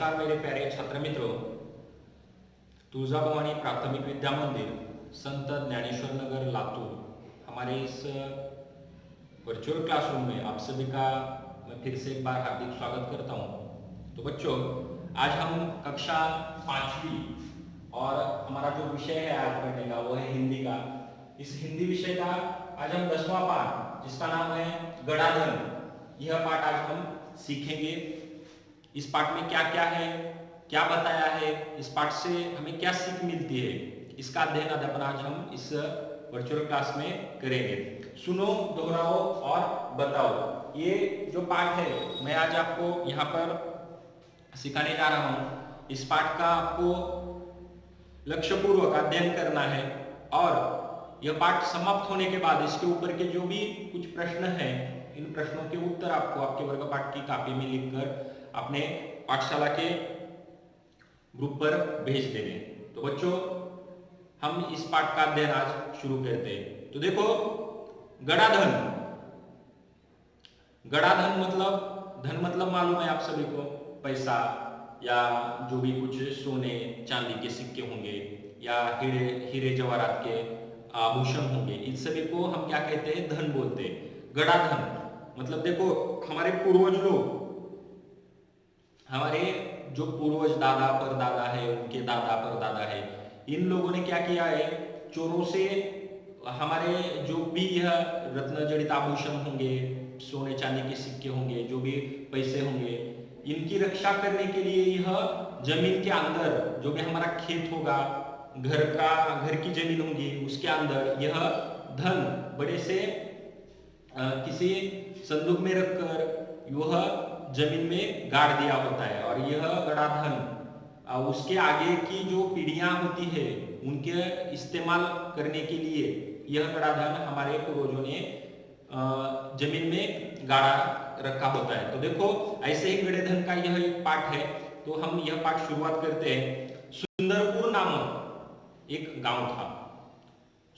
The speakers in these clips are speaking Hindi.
नमस्कार मेरे प्यारे छात्र मित्रों। तुळजाभवानी प्राथमिक विद्या मंदिर, संत ज्ञानेश्वर नगर, लातूर, हमारे इस वर्चुअल क्लासरूम में आप सभी का मैं फिर से एक बार हार्दिक स्वागत करता हूं। तो बच्चों, आज हम कक्षा 5वीं और हमारा जो विषय है आज पढ़ने का वो है हिंदी का। इस हिंदी विषय का आज हम 10वां पाठ, जिसका नाम है गणाधन, यह पाठ आज हम सीखेंगे। इस पाठ में क्या क्या है, क्या बताया है, इस पाठ से हमें क्या सीख मिलती है, इसका अध्ययन अध्यापन आज हम इस वर्चुअल क्लास में करेंगे। सुनो, दोहराओ और बताओ, ये जो पाठ है मैं आज आपको यहाँ पर सिखाने जा रहा हूँ। इस पाठ का आपको लक्ष्यपूर्वक अध्ययन करना है और यह पाठ समाप्त होने के बाद इसके ऊपर के जो भी कुछ प्रश्न हैं, इन प्रश्नों के उत्तर आपको आपके वर्ग पाठ की कॉपी में लिखकर अपने पाठशाला के ग्रुप पर भेज देंगे। तो बच्चों, हम इस पाठ का अध्ययन आज शुरू करते हैं। तो देखो, गणाधन, गणाधन मतलब, धन मतलब मालूम है आप सभी को, पैसा या जो भी कुछ सोने चांदी के सिक्के होंगे या हीरे जवाहरात के आभूषण होंगे, इन सभी को हम क्या कहते हैं, धन बोलते हैं। गणाधन मतलब देखो, हमारे पूर्वज लोग, हमारे जो पूर्वज दादा परदादा है, उनके दादा परदादा है, इन लोगों ने क्या किया है, चोरों से हमारे जो भी यह रत्न जड़ित आभूषण होंगे, सोने चांदी के सिक्के होंगे, जो भी पैसे होंगे, इनकी रक्षा करने के लिए यह जमीन के अंदर जो भी हमारा खेत होगा, घर की जमीन होगी, उसके अंदर यह धन बड़े से किसी संदूक में रखकर वह जमीन में गाड़ दिया होता है। और यह गणाधन उसके आगे की जो पीढ़ियां होती है उनके इस्तेमाल करने के लिए यह गणाधन हमारे पूर्वजों ने जमीन में गाड़ा रखा होता है। तो देखो, ऐसे ही गणाधन का यह एक पाठ है। तो हम यह पाठ शुरुआत करते हैं। सुंदरपुर नामक एक गांव था।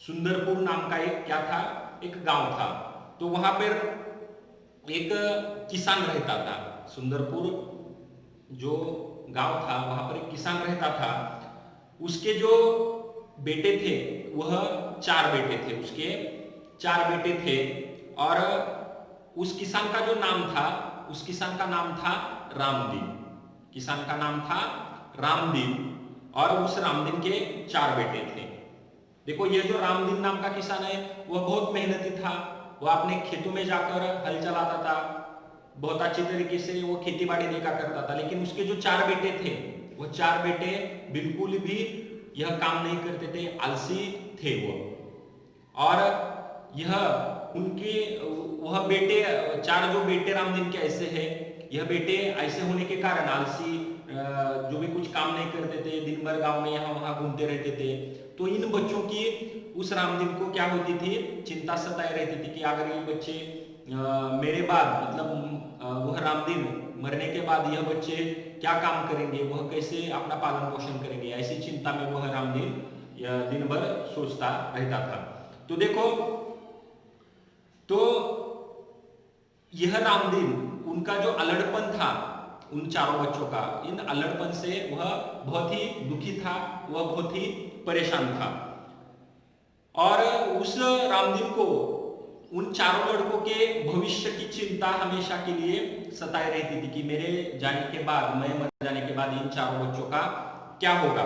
सुंदरपुर नाम का एक क्या था, एक गांव था। तो वहां पर एक किसान रहता था। सुंदरपुर जो गांव था, वहां पर एक किसान रहता था। उसके जो बेटे थे वह 4 बेटे थे, उसके 4 बेटे थे। और उस किसान का जो नाम था, उस किसान का नाम था रामदीन। किसान का नाम था रामदीन और उस रामदीन के 4 बेटे थे। देखो, ये जो रामदीन नाम का किसान है वह बहुत मेहनती था। वह अपने खेतों में जाकर हल चलाता था, बहुत अच्छी तरीके से वो खेती बाड़ी देखा करता था। लेकिन उसके जो 4 बेटे थे, वो 4 बेटे बिल्कुल भी यह काम नहीं करते थे, आलसी थे वो। और यह उनके वह बेटे 4 जो बेटे रामदीन के ऐसे हैं, यह बेटे ऐसे होने के कारण आलसी, जो भी कुछ काम नहीं करते थे, दिन भर गांव में यहाँ वहां घूमते रहते थे। तो इन बच्चों की उस रामदीन को क्या होती थी, चिंता सताई रहती थी कि अगर ये बच्चे मेरे बाद, मतलब वह रामदीन मरने के बाद यह बच्चे क्या काम करेंगे, वह कैसे अपना पालन पोषण करेंगे, ऐसी चिंता में वह रामदीन दिन भर सोचता रहता था। तो देखो, तो यह रामदीन, उनका जो अल्हड़पन था उन 4 बच्चों का, इन अल्हड़पन से वह बहुत ही दुखी था, वह बहुत ही परेशान था। और उस रामदीन को उन 4 लड़कों के भविष्य की चिंता हमेशा के लिए सताए रहती थी कि मेरे जाने के बाद, मैं मर जाने के बाद इन 4 बच्चों का क्या होगा।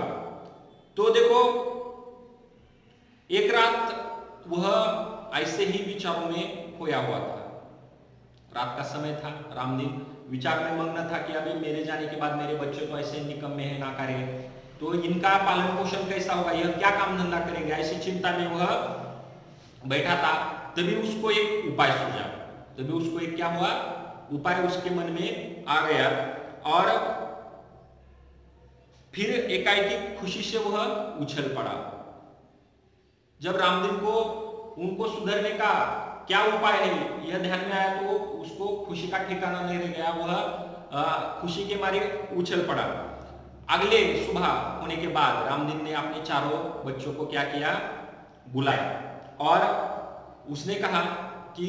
तो देखो, एक रात वह ऐसे ही विचारों में खोया हुआ था। रात का समय था, रामदीन विचार में मग्न था कि अभी मेरे जाने के बाद मेरे बच्चे तो ऐसे निकम्मे हैं, नाकारे, तो इनका पालन पोषण कैसा होगा, यह क्या काम धंधा करेंगे, ऐसी चिंता में वह बैठा था। तभी उसको एक उपाय सूझा। तभी उसको एक क्या हुआ, उपाय उसके मन में आ गया। और फिर एकाएकी खुशी से वह उछल पड़ा। जब रामदीन को उनको सुधरने का क्या उपाय है यह ध्यान में आया, तो उसको खुशी का ठिकाना नहीं रह गया। वह खुशी के मारे उछल पड़ा। अगले सुबह होने के बाद रामदीन ने अपने 4 बच्चों को क्या किया, बुलाया और उसने कहा कि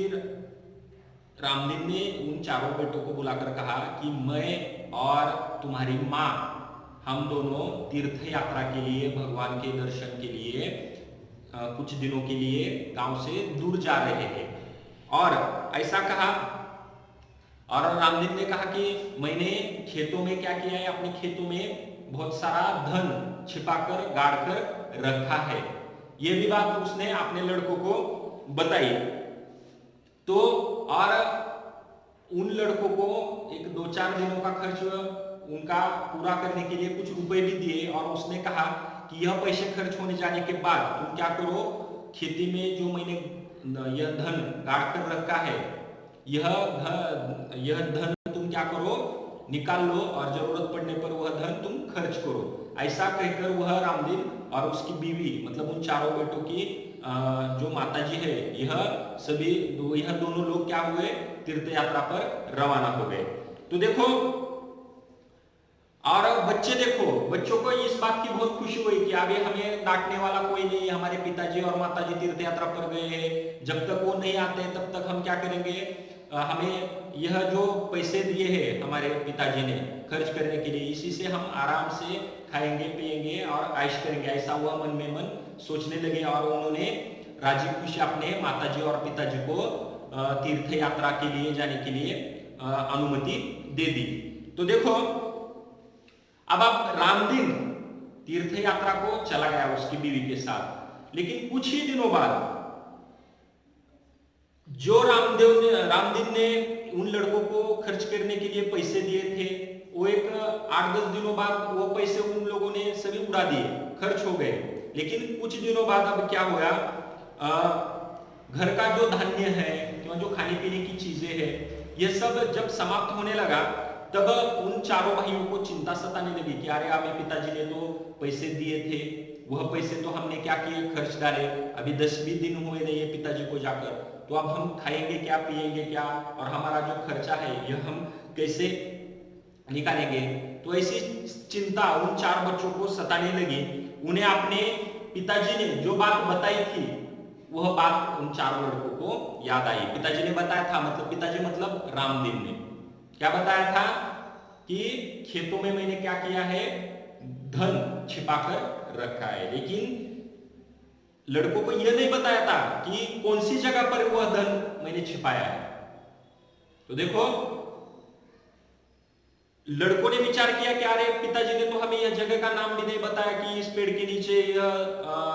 रामदीन ने उन चारों बेटों को बुलाकर कहा कि मैं और तुम्हारी माँ हम दोनों तीर्थ यात्रा के लिए, भगवान के दर्शन के लिए कुछ दिनों के लिए गांव से दूर जा रहे हैं। और ऐसा कहा, और रामदीन ने कहा कि मैंने खेतों में क्या किया है, अपने खेतों में बहुत सारा धन छिपाकर गाड़ कर रखा है। यह भी बात उसने अपने लड़कों को बताई। तो और उन लड़कों को एक 2-4 दिनों का खर्च उनका पूरा करने के लिए कुछ रुपए भी दिए, और उसने कहा कि यह पैसे खर्च होने जाने के बाद तुम क्या करो, खेती में जो मैंने यह धन गाड़ कर रखा है, यह धन तुम क्या करो, निकाल लो, और जरूरत पड़ने पर वह धन तुम खर्च करो। ऐसा कहकर वह रामदीन और उसकी बीवी, मतलब उन चारों बेटों की जो माताजी है, यह दोनों लोग क्या हुए, तीर्थ यात्रा पर रवाना हो गए। तो देखो, और बच्चे देखो, बच्चों को इस बात की बहुत खुशी हुई कि अभी हमें डांटने वाला कोई नहीं, हमारे पिताजी और माताजी तीर्थ यात्रा पर गए हैं, जब तक वो नहीं आते तब तक हम क्या करेंगे, हमें यह जो पैसे दिए हैं हमारे पिताजी ने खर्च करने के लिए, इसी से हम आराम से खाएंगे पिएंगे और ऐश करेंगे। ऐसा हुआ मन में मन सोचने लगे, और उन्होंने राजी खुशी अपने माताजी और पिताजी को तीर्थ यात्रा के लिए जाने के लिए अनुमति दे दी। तो देखो, अब रामदीन तीर्थ यात्रा को चला गया उसकी बीवी के साथ, लेकिन कुछ ही दिनों बाद जो रामदीन ने उन लड़कों को खर्च करने के लिए पैसे दिए थे, वो एक 8-10 दिनों बाद वो पैसे उन लोगों ने सभी उड़ा दिए, खर्च हो गए। लेकिन कुछ दिनों बाद अब क्या हुआ, घर का जो धान्य है, जो खाने पीने की चीजें हैं, ये सब जब समाप्त होने लगा, तब उन चारों भाइयों को चिंता सताने लगी कि अरे हमें पिताजी ने तो पैसे दिए थे, वह पैसे तो हमने क्या किए, खर्च डाले, अभी 10-20 दिन हुए नहीं है पिताजी को जाकर, तो अब हम खाएंगे क्या, पिएंगे क्या, और हमारा जो खर्चा है यह हम कैसे निकालेंगे। तो ऐसी चिंता उन 4 बच्चों को सताने लगी। उन्हें अपने पिताजी ने जो बात बताई थी, वह बात उन 4 लड़कों को याद आई। पिताजी ने बताया था, मतलब पिताजी मतलब रामदीन ने क्या बताया था कि खेतों में मैंने क्या किया है, धन छिपाकर रखा है। लेकिन लड़कों को यह नहीं बताया था कि कौन सी जगह पर वह धन मैंने छिपाया है। तो देखो, लड़कों ने विचार किया कि अरे पिताजी ने तो हमें यह जगह का नाम भी नहीं बताया कि इस पेड़ के नीचे यह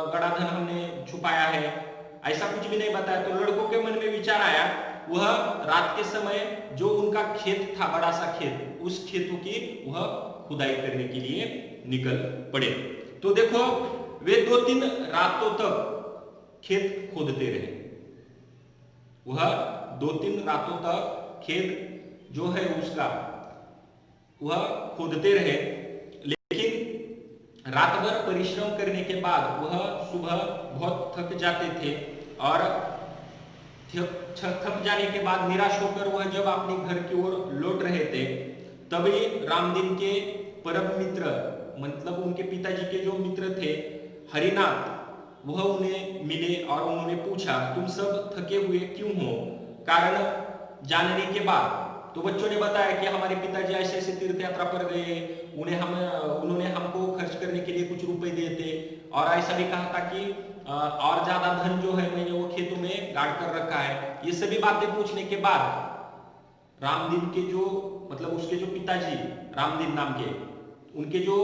गड़ा धन हमने छुपाया है, ऐसा कुछ भी नहीं बताया। तो लड़कों के मन में विचार आया, वह रात के समय जो उनका खेत था, बड़ा सा खेत, उस खेतों की वह खुदाई करने के लिए निकल पड़े। तो देखो, वे 2-3 रातों तक खेत खोदते रहे। वह 2-3 रातों तक खेत जो है उसका वह खोदते रहे। लेकिन रात भर परिश्रम करने के बाद वह सुबह बहुत थक जाते थे, और थक जाने के बाद निराश होकर वह जब अपने घर की ओर लौट रहे थे, तभी रामदीन के परम मित्र, मतलब उनके पिताजी के जो मित्र थे, हरिनाथ, वह उन्हें मिले और उन्होंने पूछा, तुम सब थके हुए क्यों हो? कारण जानने के बाद तो बच्चों ने बताया कि हमारे पिताजी ऐसे ऐसे तीर्थ यात्रा पर गए, उन्होंने हमको खर्च करने के लिए कुछ रुपए दिए थे, और ऐसा भी कहा था कि और ज्यादा धन जो है मैंने वो खेतों में गाड़ कर रखा है। ये सभी बातें पूछने के बाद रामदीन के जो, मतलब उसके जो पिताजी रामदीन नाम के, उनके जो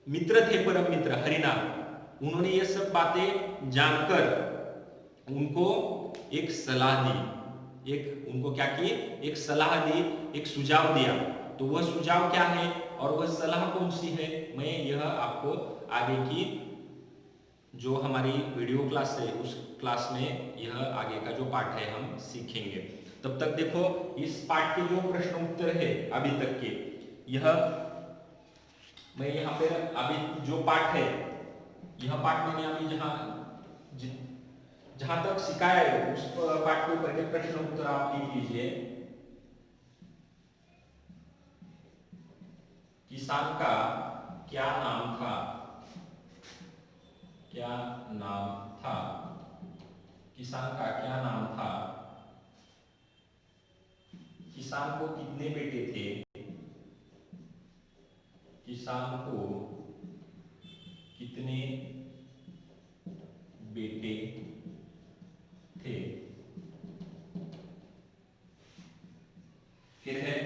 मित्र थे, परम मित्र हरिनाथ, उन्होंने ये सब बातें जानकर उनको एक सलाह दी, उनको क्या की, एक सलाह दी, एक सुझाव दिया। तो वह सुझाव क्या है और वह सलाह कौन सी है, मैं यह आपको आगे की जो हमारी वीडियो क्लास है उस क्लास में यह आगे का जो पाठ है हम सीखेंगे। तब तक देखो, इस पाठ के जो प्रश्न उत्तर है अभी तक के, यह मैं यहाँ पे अभी जो पाठ है, यह पाठ मैंने अभी जहां तक सिखाया है उस पाठ के ऊपर के प्रश्न उत्तर आप लिख लीजिए। किसान का क्या नाम था? क्या नाम था? किसान का क्या नाम था? किसान को कितने बेटे थे? किसान को कितने बेटे थे? फिर है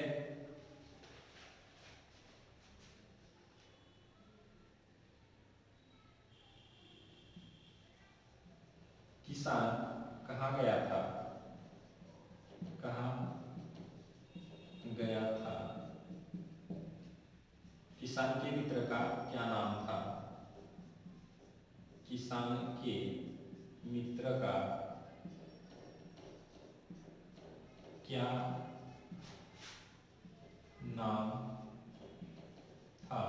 किसान कहाँ गया था? कहाँ गया था? किसान के मित्र का क्या नाम था? किसान के मित्र का क्या नाम था?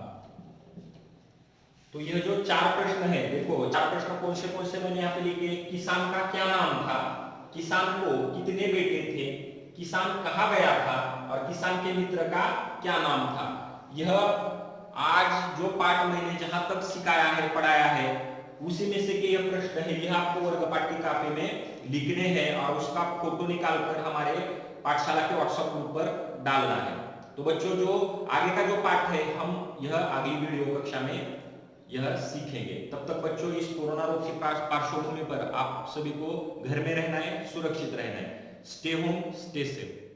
तो यह जो चार प्रश्न है, देखो चार प्रश्न कौन से मैंने यहाँ पे लिखे। किसान का क्या नाम था, किसान को कितने बेटे थे, किसान कहाँ गया था और किसान के मित्र का क्या नाम था। यह आज जो पाठ मैंने जहां तक सिखाया है, पढ़ाया है, उसी में से के यह प्रश्न है। यह आपको वर्ग पाठ्यक्रम कापी में लिखने हैं और उसका फोटो निकालकर हमारे पाठशाला के व्हाट्सएप ग्रुप पर डालना है। तो बच्चों, जो आगे का जो पाठ है, हम यह अगली वीडियो कक्षा में यह सीखेंगे। तब तक बच्चों, इस कोरोना रोग की पार्श्वभूमि पर आप सभी को घर में रहना है, सुरक्षित रहना है। Stay home, stay safe.